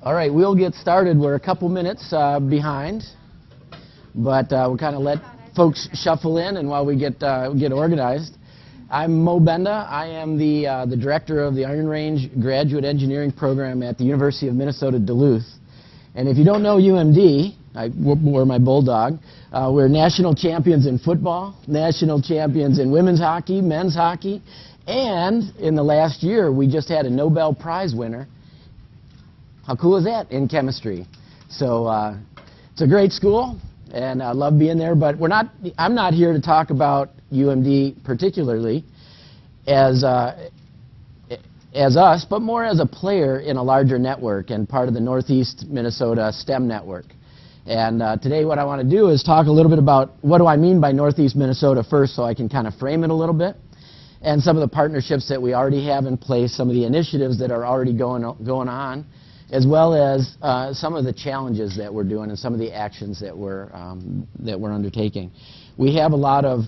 All right, we'll get started. We're a couple minutes behind, but we'll kind of let folks shuffle in, and while we get organized. I'm Mo Benda. I am the director of the Iron Range Graduate Engineering Program at the University of Minnesota Duluth. And if you don't know UMD, we're my bulldog. We're national champions in football, national champions in women's hockey, men's hockey, and in the last year we just had a Nobel Prize winner. How cool is that, in chemistry? So it's a great school, and I love being there. But I'm not here to talk about UMD particularly as us, but more as a player in a larger network and part of the Northeast Minnesota STEM network. And today what I want to do is talk a little bit about what do I mean by Northeast Minnesota first, so I can kind of frame it a little bit, and some of the partnerships that we already have in place, some of the initiatives that are already going on, as well as some of the challenges that we're doing and some of the actions that we're undertaking. We have a lot of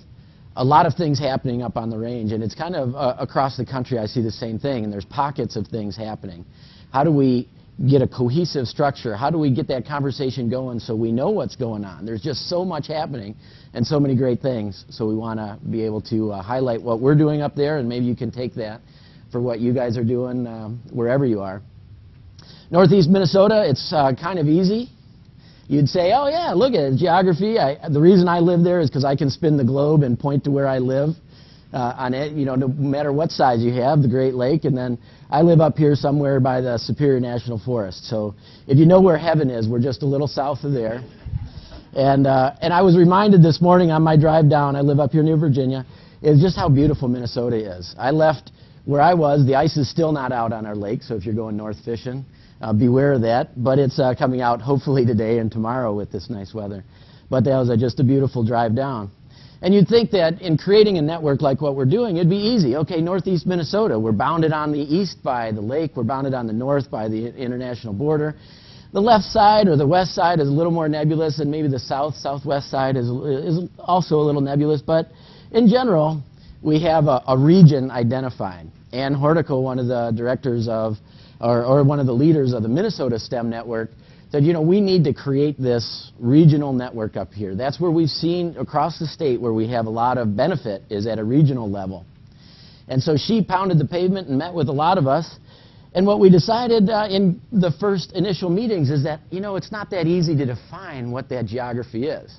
things happening up on the range, and it's kind of across the country I see the same thing, and there's pockets of things happening. How do we get a cohesive structure? How do we get that conversation going so we know what's going on? There's just so much happening and so many great things, so we want to be able to highlight what we're doing up there, and maybe you can take that for what you guys are doing wherever you are. Northeast Minnesota, it's kind of easy. You'd say, oh yeah, look at it, geography. The reason I live there is because I can spin the globe and point to where I live on it, no matter what size you have, the Great Lake. And then I live up here somewhere by the Superior National Forest. So if you know where heaven is, we're just a little south of there. And I was reminded this morning on my drive down, I live up here near Virginia, is just how beautiful Minnesota is. I left where I was. The ice is still not out on our lake, so if you're going north fishing, beware of that, but it's coming out hopefully today and tomorrow with this nice weather. But that was just a beautiful drive down. And you'd think that in creating a network like what we're doing, it'd be easy. Okay, Northeast Minnesota, we're bounded on the east by the lake, we're bounded on the north by the international border. The left side or the west side is a little more nebulous, and maybe the southwest side is also a little nebulous, but in general, we have a region identified. Ann Hortico, one of the directors of or one of the leaders of the Minnesota STEM network, said, we need to create this regional network up here. That's where we've seen across the state where we have a lot of benefit is at a regional level. And so she pounded the pavement and met with a lot of us. And what we decided in the first initial meetings is that, it's not that easy to define what that geography is.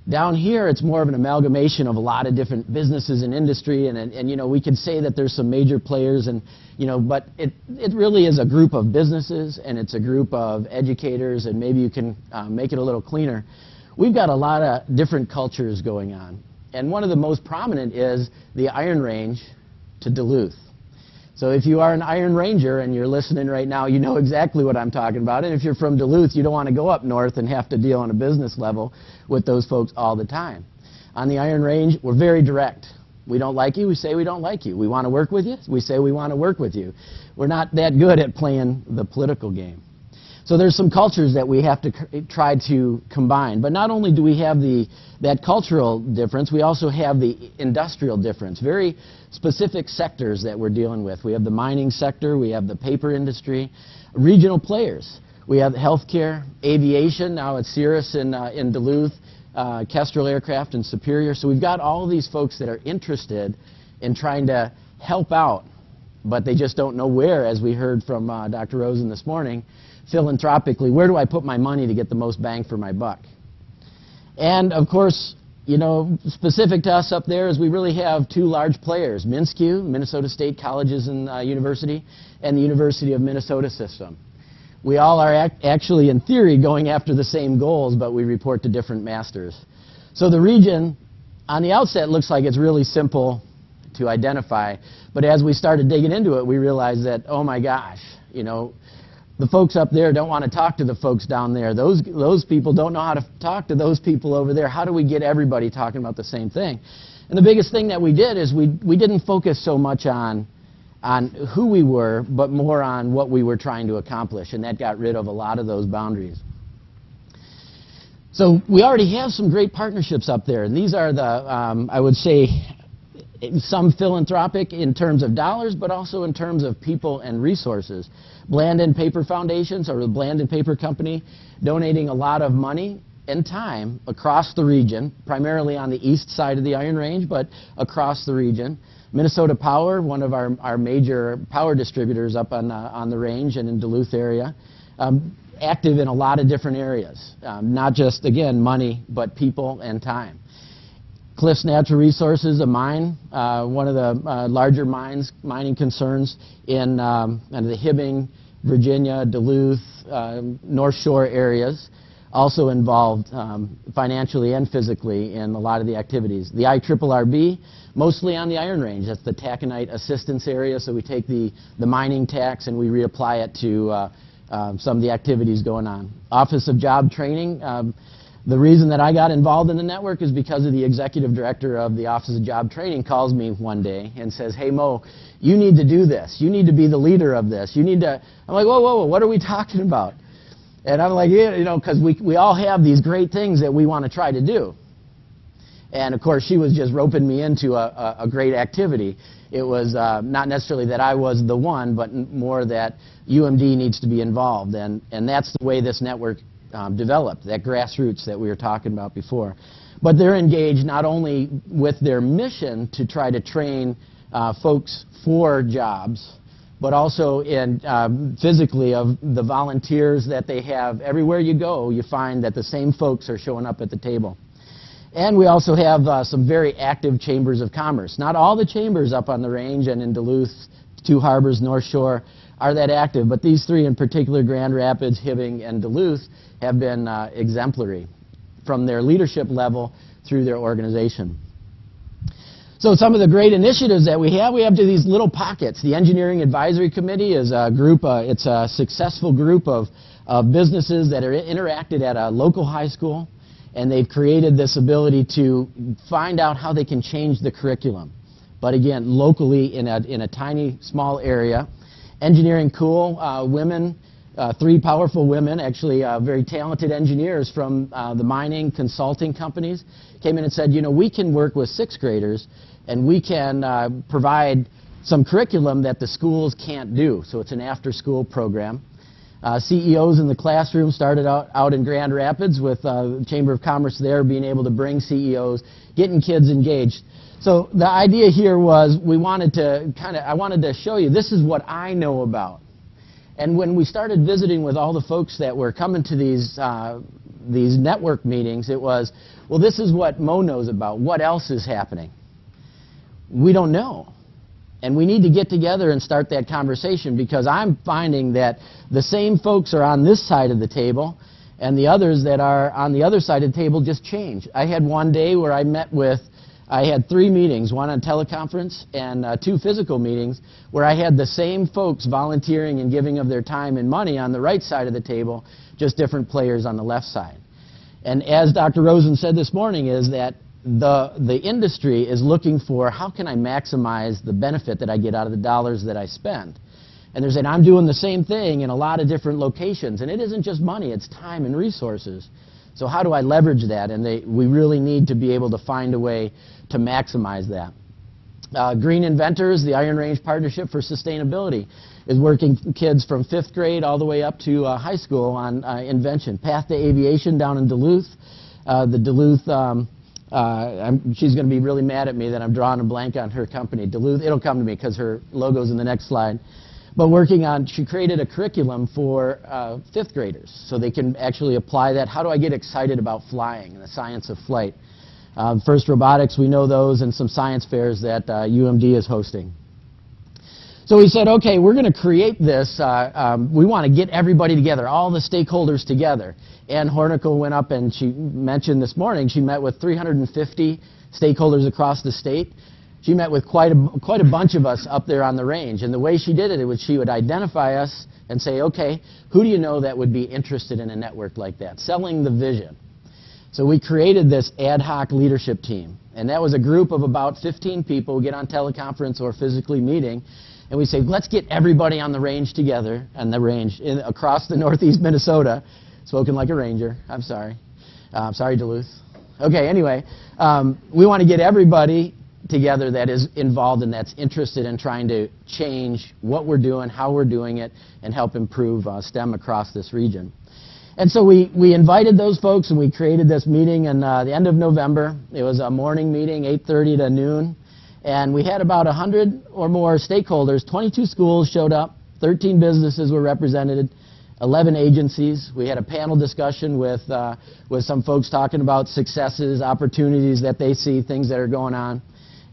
Down here, it's more of an amalgamation of a lot of different businesses and industry, and we could say that there's some major players, and but it really is a group of businesses, and it's a group of educators, and maybe you can make it a little cleaner. We've got a lot of different cultures going on, and one of the most prominent is the Iron Range to Duluth. So if you are an Iron Ranger and you're listening right now, you know exactly what I'm talking about. And if you're from Duluth, you don't want to go up north and have to deal on a business level with those folks all the time. On the Iron Range, we're very direct. We don't like you, we say we don't like you. We want to work with you, we say we want to work with you. We're not that good at playing the political game. So there's some cultures that we have to try to combine. But not only do we have that cultural difference, we also have the industrial difference. Very specific sectors that we're dealing with. We have the mining sector, we have the paper industry, regional players. We have healthcare, aviation, now it's Cirrus in Duluth, Kestrel Aircraft in Superior. So we've got all of these folks that are interested in trying to help out, but they just don't know where, as we heard from Dr. Rosen this morning. Philanthropically, where do I put my money to get the most bang for my buck? And of course, specific to us up there is we really have two large players, MnSCU, Minnesota State Colleges and University, and the University of Minnesota system. We all are actually, in theory, going after the same goals, but we report to different masters. So the region, on the outset, looks like it's really simple to identify, but as we started digging into it, we realized that, oh my gosh, the folks up there don't want to talk to the folks down there. Those people don't know how to talk to those people over there. How do we get everybody talking about the same thing? And the biggest thing that we did is we didn't focus so much on who we were, but more on what we were trying to accomplish, and that got rid of a lot of those boundaries. So we already have some great partnerships up there, and these are the, I would say, some philanthropic in terms of dollars, but also in terms of people and resources. Blandin Paper Foundations, or the Blandin Paper Company, donating a lot of money and time across the region, primarily on the east side of the Iron Range, but across the region. Minnesota Power, one of our major power distributors up on the range and in Duluth area, active in a lot of different areas, not just, again, money, but people and time. Cliffs Natural Resources, a mine, one of the larger mining concerns in the Hibbing, Virginia, Duluth, North Shore areas, also involved financially and physically in a lot of the activities. The IRRB, mostly on the Iron Range. That's the taconite assistance area, so we take the mining tax and we reapply it to some of the activities going on. Office of Job Training. The reason that I got involved in the network is because of the executive director of the Office of Job Training calls me one day and says, "Hey Mo, you need to do this. You need to be the leader of this. You need to." I'm like, whoa, what are we talking about? And I'm like, yeah, you know, because we all have these great things that we want to try to do. And of course, she was just roping me into a great activity. It was not necessarily that I was the one, but more that UMD needs to be involved. And that's the way this network developed, that grassroots that we were talking about before. But they're engaged not only with their mission to try to train folks for jobs, but also in physically of the volunteers that they have. Everywhere you go, you find that the same folks are showing up at the table. And we also have some very active chambers of commerce. Not all the chambers up on the range and in Duluth, Two Harbors, North Shore, are that active, but these three in particular, Grand Rapids, Hibbing, and Duluth, have been exemplary from their leadership level through their organization. So some of the great initiatives that we have these little pockets. The Engineering Advisory Committee is a group, it's a successful group of businesses that are interacted at a local high school, and they've created this ability to find out how they can change the curriculum. But again, locally in a tiny, small area. Engineering Cool, women, three powerful women, actually very talented engineers from the mining consulting companies, came in and said, you know, we can work with sixth graders and we can provide some curriculum that the schools can't do. So it's an after-school program. CEOs in the classroom started out in Grand Rapids with the Chamber of Commerce there, being able to bring CEOs, getting kids engaged. So the idea here was I wanted to show you, this is what I know about. And when we started visiting with all the folks that were coming to these network meetings, it was, well, this is what Mo knows about. What else is happening? We don't know. And we need to get together and start that conversation, because I'm finding that the same folks are on this side of the table and the others that are on the other side of the table just change. I had one day where I had 3 meetings, one on teleconference and 2 physical meetings, where I had the same folks volunteering and giving of their time and money on the right side of the table, just different players on the left side. And as Dr. Rosen said this morning, is that the industry is looking for, how can I maximize the benefit that I get out of the dollars that I spend? And they're saying, I'm doing the same thing in a lot of different locations, and it isn't just money, it's time and resources. So how do I leverage that? And we really need to be able to find a way to maximize that. Green Inventors, the Iron Range Partnership for Sustainability, is working kids from 5th grade all the way up to high school on invention. Path to Aviation down in Duluth. The Duluth, she's going to be really mad at me that I'm drawing a blank on her company. Duluth, it'll come to me because her logo's in the next slide. But she created a curriculum for 5th graders so they can actually apply that. How do I get excited about flying and the science of flight? First Robotics, we know those, and some science fairs that UMD is hosting. So we said, okay, we're going to create this. We want to get everybody together, all the stakeholders together. Ann Hornicle went up and she mentioned this morning, she met with 350 stakeholders across the state. She met with quite a bunch of us up there on the range. And the way she did it was she would identify us and say, okay, who do you know that would be interested in a network like that? Selling the vision. So we created this ad hoc leadership team. And that was a group of about 15 people who get on teleconference or physically meeting. And we say, let's get everybody on the range together, on the range across the northeast Minnesota. Spoken like a ranger. I'm sorry. Sorry, Duluth. Okay, anyway, we want to get everybody together that is involved and that's interested in trying to change what we're doing, how we're doing it, and help improve STEM across this region. And so we invited those folks and we created this meeting in the end of November. It was a morning meeting, 8:30 to noon. And we had about 100 or more stakeholders. 22 schools showed up, 13 businesses were represented, 11 agencies. We had a panel discussion with some folks talking about successes, opportunities that they see, things that are going on.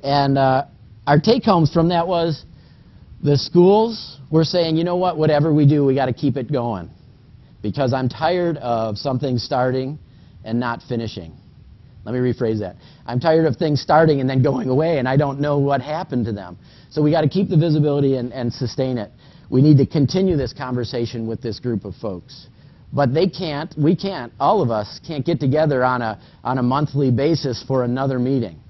And our take-homes from that was the schools were saying, you know what, whatever we do, we got to keep it going. Because I'm tired of something starting and not finishing. Let me rephrase that. I'm tired of things starting and then going away, and I don't know what happened to them. So we got to keep the visibility and sustain it. We need to continue this conversation with this group of folks. But they can't, we can't, all of us can't get together on a monthly basis for another meeting.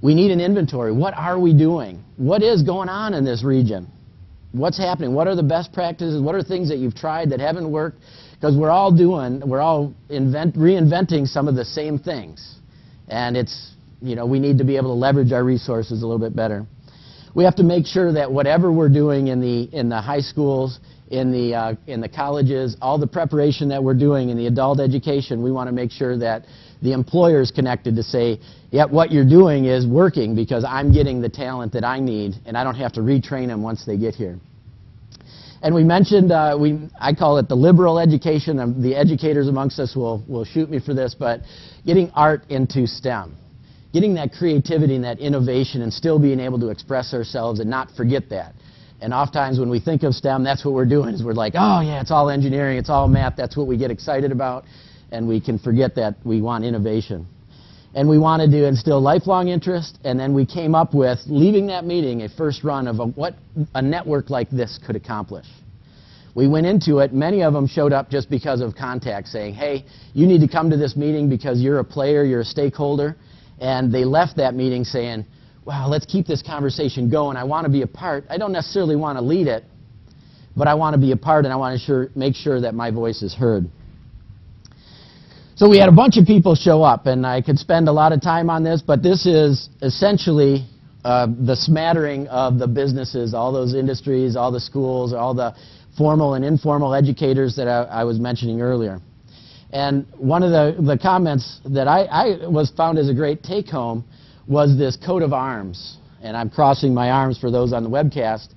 We need an inventory. What are we doing? What is going on in this region? What's happening? What are the best practices? What are things that you've tried that haven't worked? Because we're all reinventing some of the same things. And it's, you know, we need to be able to leverage our resources a little bit better. We have to make sure that whatever we're doing in the high schools, in the colleges, all the preparation that we're doing in the adult education, we want to make sure that the employer is connected to say, yeah, what you're doing is working because I'm getting the talent that I need and I don't have to retrain them once they get here. And we mentioned, I call it the liberal education. The educators amongst us will shoot me for this, but getting art into STEM. Getting that creativity and that innovation and still being able to express ourselves and not forget that. And oftentimes when we think of STEM, that's what we're doing, is we're like, oh yeah, it's all engineering, it's all math, that's what we get excited about, and we can forget that we want innovation. And we wanted to instill lifelong interest, and then we came up with, leaving that meeting, a first run of what a network like this could accomplish. We went into it, many of them showed up just because of contact, saying, hey, you need to come to this meeting because you're a player, you're a stakeholder. And they left that meeting saying, wow, let's keep this conversation going. I want to be a part. I don't necessarily want to lead it, but I want to be a part and I want to make sure that my voice is heard. So we had a bunch of people show up, and I could spend a lot of time on this, but this is essentially the smattering of the businesses, all those industries, all the schools, all the formal and informal educators that I was mentioning earlier. And one of the comments that I was found as a great take-home was this coat of arms. And I'm crossing my arms for those on the webcast,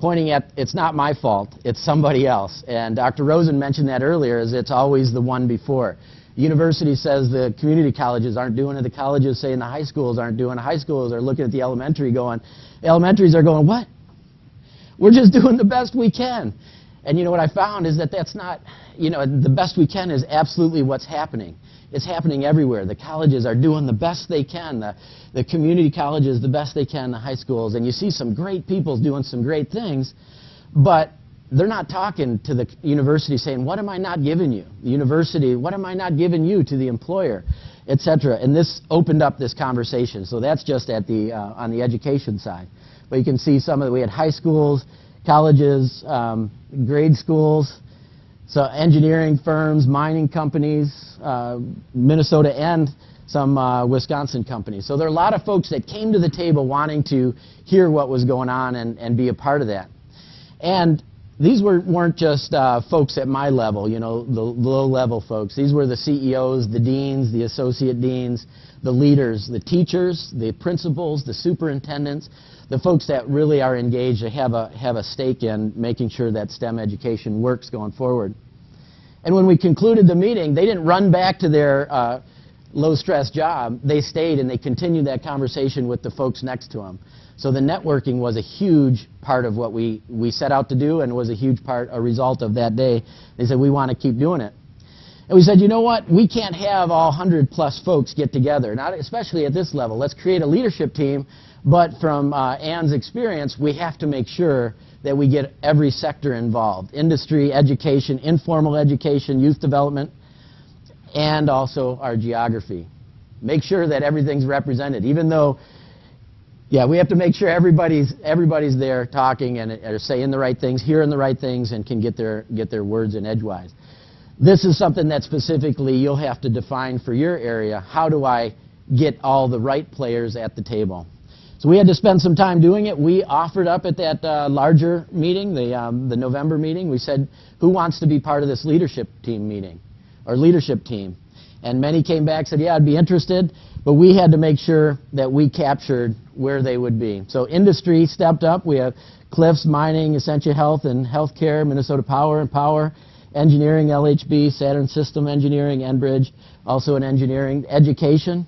pointing at, it's not my fault, it's somebody else. And Dr. Rosen mentioned that earlier, is it's always the one before. The university says the community colleges aren't doing it, the colleges saying the high schools aren't doing it, high schools are looking at the elementary going, elementaries are going, what? We're just doing the best we can. And you know what I found is that that's not, you know, the best we can is absolutely what's happening. It's happening everywhere. The colleges are doing the best they can. The community colleges the best they can, the high schools. And you see some great people doing some great things, but they're not talking to the university saying, what am I not giving you? The university, what am I not giving you to the employer, etc. And this opened up this conversation. So that's just at the, on the education side. But you can see some of we had high schools, colleges, grade schools, so engineering firms, mining companies, Minnesota and some Wisconsin companies. So there are a lot of folks that came to the table wanting to hear what was going on and be a part of that. And these weren't just folks at my level, you know, the low-level folks. These were the CEOs, the deans, the associate deans, the leaders, the teachers, the principals, the superintendents, the folks that really are engaged, they have a stake in making sure that STEM education works going forward. And when we concluded the meeting, they didn't run back to their low-stress job. They stayed and they continued that conversation with the folks next to them. So the networking was a huge part of what we set out to do, and was a huge part, a result of that day. They said, we want to keep doing it. And we said, you know what, we can't have all 100+ folks get together, not especially at this level. Let's create a leadership team, but from Ann's experience, we have to make sure that we get every sector involved. Industry, education, informal education, youth development, and also our geography. Make sure that everything's represented, even though, yeah, we have to make sure everybody's there talking and are saying the right things, hearing the right things, and can get their words in edgewise. This is something that specifically you'll have to define for your area. How do I get all the right players at the table. So we had to spend some time doing it. We offered up at that larger meeting, the November meeting. We said, who wants to be part of this leadership team meeting, or leadership team? And many came back and said, yeah, I'd be interested. But we had to make sure that we captured where they would be. So industry stepped up. We have Cliffs, Mining, Essentia Health and Healthcare, Minnesota Power and Power, Engineering, LHB, Saturn System Engineering, Enbridge, also in engineering. Education,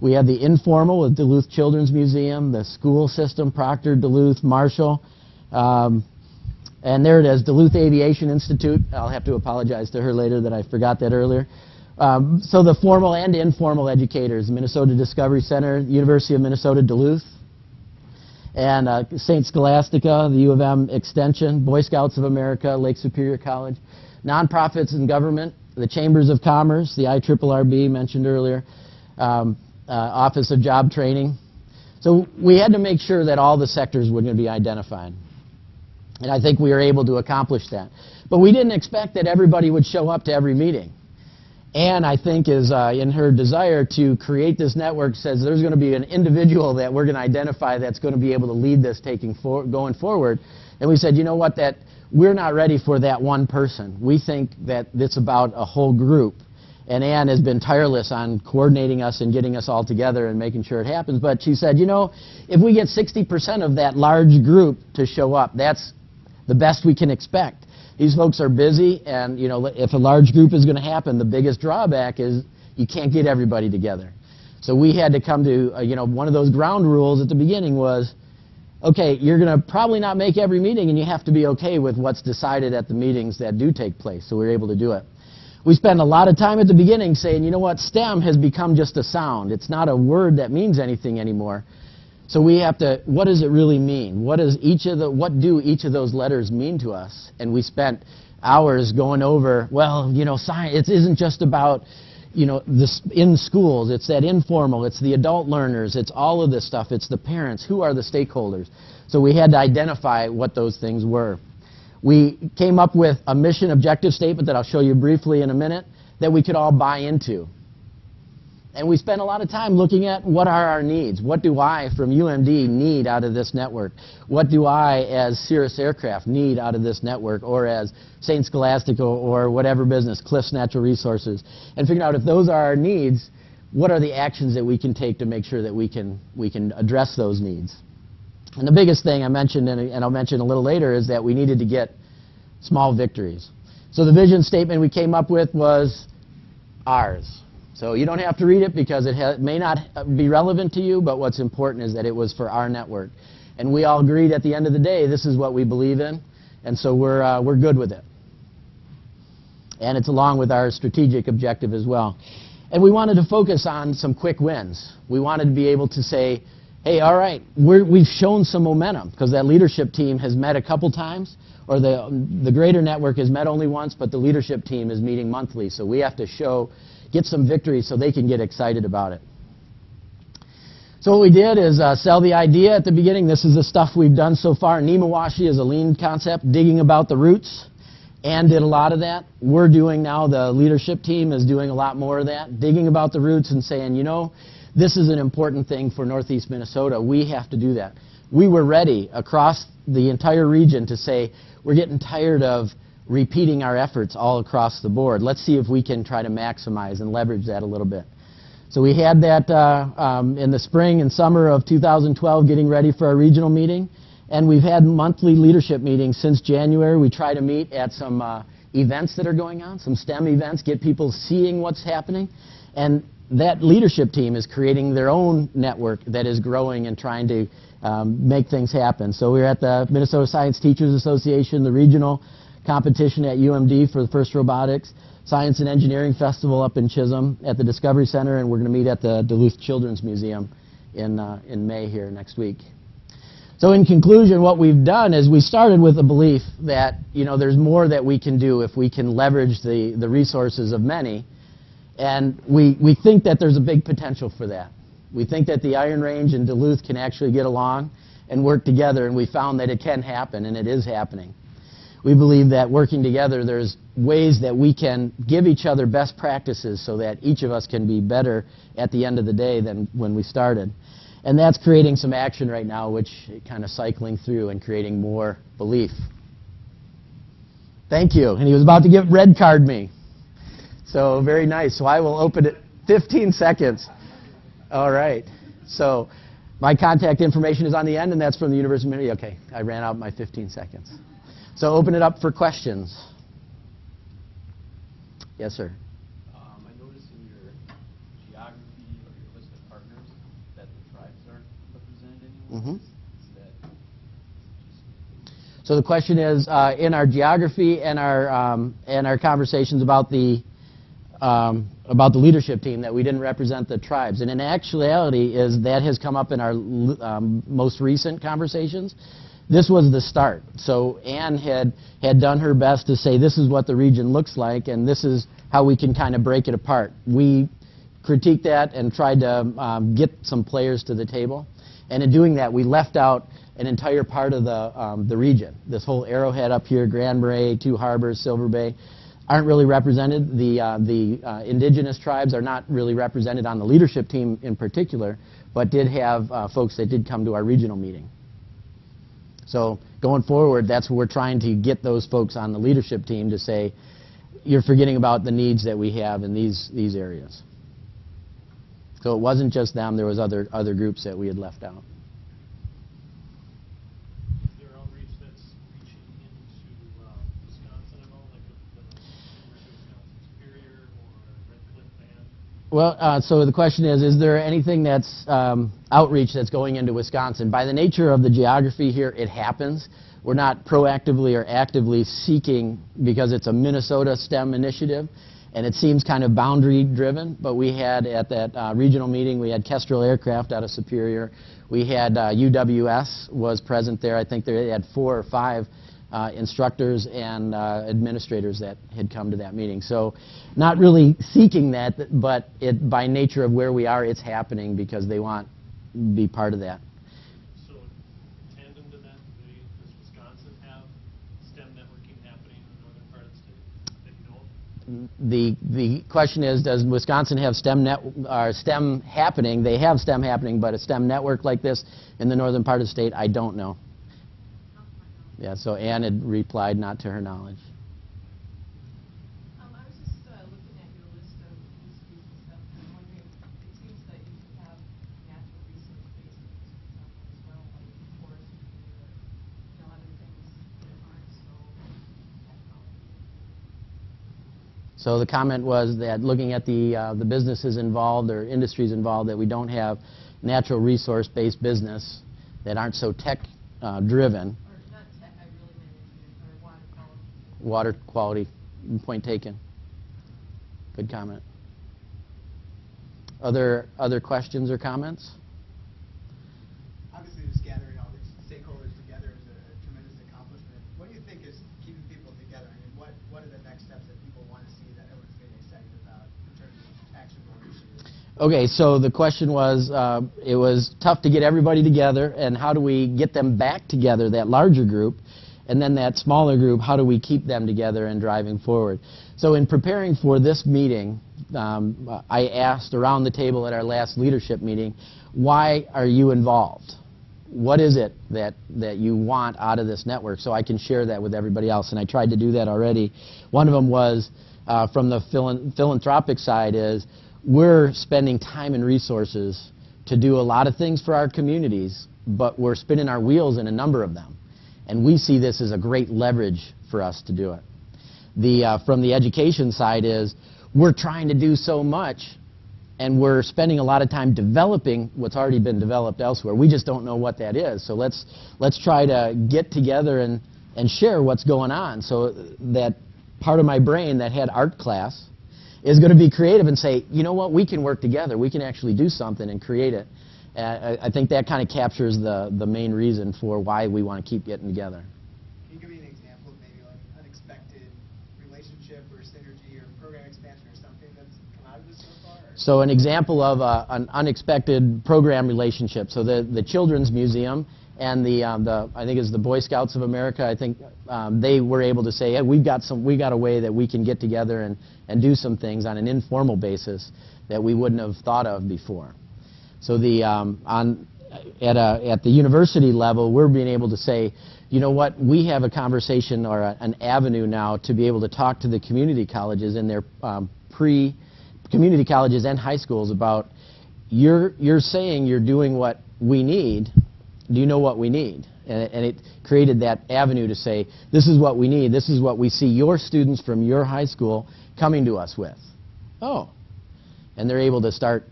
we have the informal with Duluth Children's Museum, the school system, Proctor, Duluth, Marshall, and there it is, Duluth Aviation Institute. I'll have to apologize to her later that I forgot that earlier. So the formal and informal educators, Minnesota Discovery Center, University of Minnesota Duluth, and St. Scholastica, the U of M Extension, Boy Scouts of America, Lake Superior College, nonprofits and government, the Chambers of Commerce, the IRRB mentioned earlier, Office of Job Training. So we had to make sure that all the sectors were going to be identified. And I think we were able to accomplish that. But we didn't expect that everybody would show up to every meeting. Anne, I think, is in her desire to create this network, says there's going to be an individual that we're going to identify that's going to be able to lead this going forward. And we said, you know what, that we're not ready for that one person. We think that it's about a whole group. And Anne has been tireless on coordinating us and getting us all together and making sure it happens. But she said, you know, if we get 60% of that large group to show up, that's the best we can expect. These folks are busy, and you know, if a large group is going to happen, the biggest drawback is you can't get everybody together. So we had to come to, you know, one of those ground rules at the beginning was, okay, you're going to probably not make every meeting, and you have to be okay with what's decided at the meetings that do take place. So we were able to do it. We spent a lot of time at the beginning saying, you know what, STEM has become just a sound. It's not a word that means anything anymore. So we have to, what does it really mean? What do each of those letters mean to us? And we spent hours going over, well, you know, science, it isn't just about, you know, this in schools. It's that informal, it's the adult learners, it's all of this stuff, it's the parents. Who are the stakeholders? So we had to identify what those things were. We came up with a mission objective statement that I'll show you briefly in a minute that we could all buy into. And we spent a lot of time looking at what are our needs. What do I, from UMD, need out of this network? What do I, as Cirrus Aircraft, need out of this network, or as St. Scholastica, or whatever business, Cliffs Natural Resources? And figuring out if those are our needs, what are the actions that we can take to make sure that we can address those needs? And the biggest thing I mentioned, and I'll mention a little later, is that we needed to get small victories. So the vision statement we came up with was ours. So you don't have to read it because it may not be relevant to you, but what's important is that it was for our network. And we all agreed at the end of the day, this is what we believe in, and so we're good with it. And it's along with our strategic objective as well. And we wanted to focus on some quick wins. We wanted to be able to say, hey, all right, we've shown some momentum, because that leadership team has met a couple times, or the greater network has met only once, but the leadership team is meeting monthly. So we have to get some victory so they can get excited about it. So what we did is sell the idea at the beginning. This is the stuff we've done so far. Nemawashi is a lean concept, digging about the roots, and did a lot of that. We're doing now, the leadership team is doing a lot more of that, digging about the roots and saying, you know, this is an important thing for Northeast Minnesota. We have to do that. We were ready across the entire region to say, we're getting tired of repeating our efforts all across the board. Let's see if we can try to maximize and leverage that a little bit. So we had that in the spring and summer of 2012, getting ready for our regional meeting. And we've had monthly leadership meetings since January. We try to meet at some events that are going on, some STEM events, get people seeing what's happening. And that leadership team is creating their own network that is growing and trying to make things happen. So we were at the Minnesota Science Teachers Association, the regional competition at UMD for the FIRST Robotics, Science and Engineering Festival up in Chisholm at the Discovery Center, and we're going to meet at the Duluth Children's Museum in May here next week. So in conclusion, what we've done is we started with a belief that, you know, there's more that we can do if we can leverage the resources of many, and we think that there's a big potential for that. We think that the Iron Range and Duluth can actually get along and work together, and we found that it can happen, and it is happening. we believe that working together, there's ways that we can give each other best practices so that each of us can be better at the end of the day than when we started. And that's creating some action right now, which kind of cycling through and creating more belief. Thank you. And he was about to get red card me. So very nice. So I will open it 15 seconds. All right. So my contact information is on the end, and that's from the University of Minnesota. Okay, I ran out my 15 seconds. So open it up for questions. Yes, sir. I noticed in your geography or your list of partners that the tribes aren't represented anymore. So the question is, in our geography and our conversations about the leadership team, that we didn't represent the tribes. And in actuality, that has come up in our most recent conversations. This was the start. So Ann had done her best to say, this is what the region looks like, and this is how we can kind of break it apart. We critiqued that and tried to get some players to the table. And in doing that, we left out an entire part of the region. This whole Arrowhead up here, Grand Marais, Two Harbors, Silver Bay, aren't really represented. The indigenous tribes are not really represented on the leadership team in particular, but did have folks that did come to our regional meeting. So going forward, that's what we're trying to get those folks on the leadership team to say, you're forgetting about the needs that we have in these areas. So it wasn't just them, there was other groups that we had left out. Is there outreach that's reaching into Wisconsin at all, like the University of Wisconsin Superior or Red Cliff Band? Well, so the question is there anything that's outreach that's going into Wisconsin? By the nature of the geography here, it happens. We're not proactively or actively seeking, because it's a Minnesota STEM initiative, and it seems kind of boundary driven, but we had at that regional meeting, we had Kestrel Aircraft out of Superior. We had UWS was present there. I think they had 4 or 5 instructors and administrators that had come to that meeting. So not really seeking that, but by nature of where we are, it's happening because they want to be part of that. So in tandem to that, does Wisconsin have STEM networking happening in the northern part of the state that you know of? The question is, does Wisconsin have STEM happening? They have STEM happening, but a STEM network like this in the northern part of the state, I don't know. Yeah, so Ann had replied not to her knowledge. I was just looking at your list of industries and stuff, and I'm wondering, it seems that you have natural resource-based as well, like forestry or other things that aren't so technology. So the comment was that looking at the businesses involved or industries involved, that we don't have natural resource-based business that aren't so tech-driven. Water quality, point taken. Good comment. Other questions or comments? Obviously, just gathering all these stakeholders together is a tremendous accomplishment. What do you think is keeping people together? I mean, what are the next steps that people want to see that everyone's getting excited about in terms of actionable initiatives? Okay, so the question was, it was tough to get everybody together, and how do we get them back together, that larger group? And then that smaller group, how do we keep them together and driving forward? So in preparing for this meeting, I asked around the table at our last leadership meeting, why are you involved? What is it that you want out of this network, so I can share that with everybody else? And I tried to do that already. One of them was from the philanthropic side is, we're spending time and resources to do a lot of things for our communities, but we're spinning our wheels in a number of them. And we see this as a great leverage for us to do it. From the education side is, we're trying to do so much, and we're spending a lot of time developing what's already been developed elsewhere. We just don't know what that is. So let's try to get together and share what's going on. So that part of my brain that had art class is going to be creative and say, you know what, we can work together. We can actually do something and create it. I think that kind of captures the main reason for why we want to keep getting together. Can you give me an example of maybe like an unexpected relationship leadership or synergy or program expansion or something that's come out of this so far? Or? So an example of an unexpected program relationship. So the Children's Museum and the I think it's the Boy Scouts of America. I think they were able to say, hey, we got a way that we can get together and do some things on an informal basis that we wouldn't have thought of before. So at the university level, we're being able to say, you know what, we have a conversation or an avenue now to be able to talk to the community colleges and their community colleges and high schools about, you're saying you're doing what we need. Do you know what we need? And it created that avenue to say, this is what we need. This is what we see your students from your high school coming to us with. Oh. And they're able to start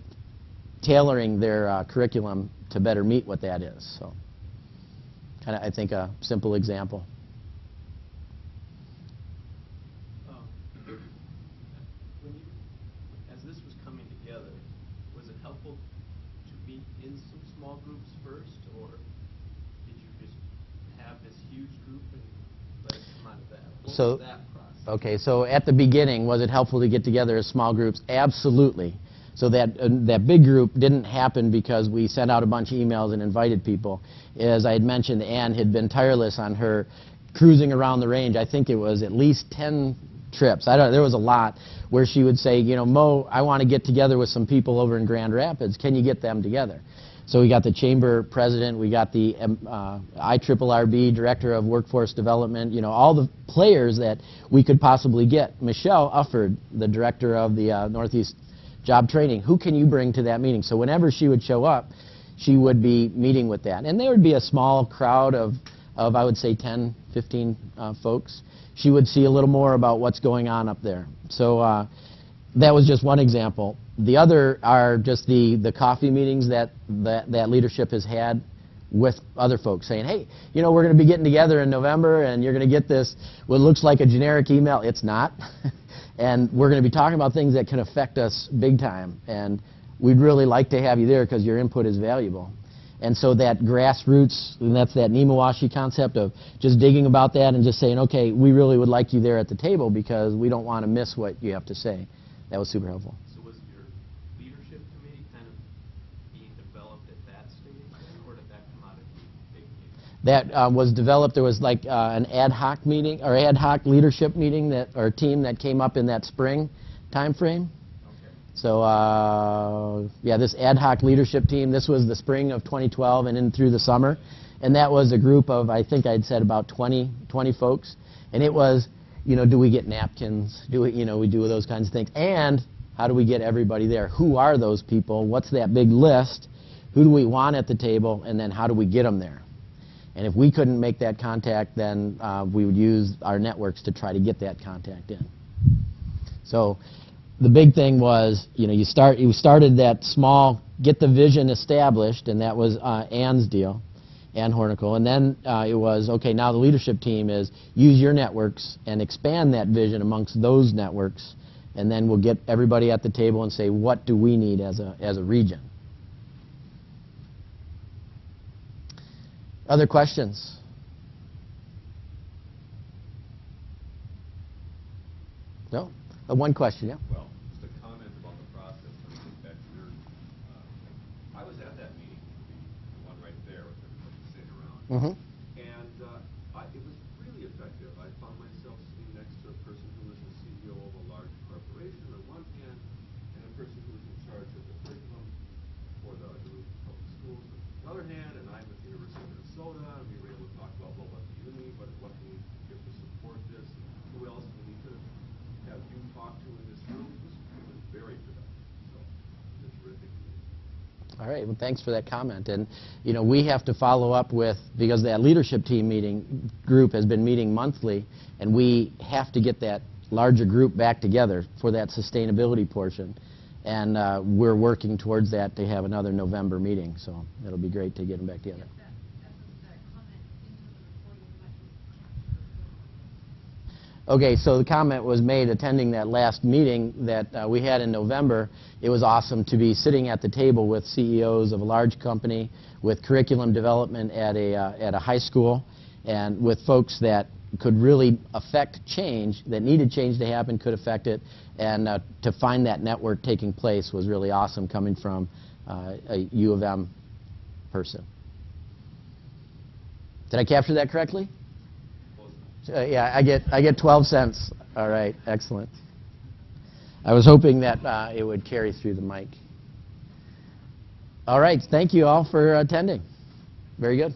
tailoring their curriculum to better meet what that is. So, kind of, I think, a simple example. As this was coming together, was it helpful to meet in some small groups first, or did you just have this huge group and let it come out of that? What was that process? Okay, so at the beginning, was it helpful to get together as small groups? Absolutely. So that big group didn't happen because we sent out a bunch of emails and invited people. As I had mentioned, Ann had been tireless on her cruising around the range. I think it was at least 10 trips. There was a lot where she would say, you know, Mo, I want to get together with some people over in Grand Rapids. Can you get them together? So we got the chamber president, we got the IRRB, director of workforce development, you know, all the players that we could possibly get. Michelle Ufford, the director of the Northeast Job Training, who can you bring to that meeting? So whenever she would show up, she would be meeting with that. And there would be a small crowd of I would say 10, 15 folks. She would see a little more about what's going on up there. So that was just one example. The other are just the coffee meetings that leadership has had with other folks saying, hey, you know, we're going to be getting together in November and you're going to get this, what looks like a generic email. It's not. And we're going to be talking about things that can affect us big time. And we'd really like to have you there because your input is valuable. And so that grassroots, and that's that Nemawashi concept of just digging about that and just saying, okay, we really would like you there at the table because we don't want to miss what you have to say. That was super helpful. So was your leadership committee kind of being developed at that stage, or did that come out of the big meeting? That was developed. There was like an ad hoc meeting or ad hoc leadership meeting or team that came up in that spring time frame. Okay. So yeah, this ad hoc leadership team, this was the spring of 2012 and in through the summer. And that was a group of, I think I'd said about 20 folks. And it was, you know, do we get napkins? Do we, you know, we do those kinds of things. And how do we get everybody there? Who are those people? What's that big list? Who do we want at the table? And then how do we get them there? And if we couldn't make that contact, then we would use our networks to try to get that contact in. So the big thing was, you know, you started that small, get the vision established, and that was Ann's deal, Ann Hornicle. And then it was, okay, now the leadership team is use your networks and expand that vision amongst those networks, and then we'll get everybody at the table and say, what do we need as a region? Other questions? No? One question, yeah? Well, just a comment about the process. I think that I was at that meeting, the one right there with everybody sitting around. Mm-hmm. And it was really effective. I found myself sitting next to a person who was the CEO of a large corporation on one hand, and a person who was in charge of the curriculum for the Duluth Public Schools on the other hand, and I'm at the University of Minnesota, and we were able to talk about, well, what do you need, what can we give to support this, who else do we need to have you talk to in this room. It was very productive. So it was terrific. All right, well, thanks for that comment. And, you know, we have to follow up with, because that leadership team group has been meeting monthly, and we have to get that larger group back together for that sustainability portion. And we're working towards that to have another November meeting. So it'll be great to get them back together. Okay, so the comment was made attending that last meeting that we had in November. It was awesome to be sitting at the table with CEOs of a large company, with curriculum development at a high school, and with folks that could really affect change, that needed change to happen, could affect it, and to find that network taking place was really awesome coming from a U of M person. Did I capture that correctly? Yeah, I get 12 cents. All right, excellent. I was hoping that it would carry through the mic. All right, thank you all for attending. Very good.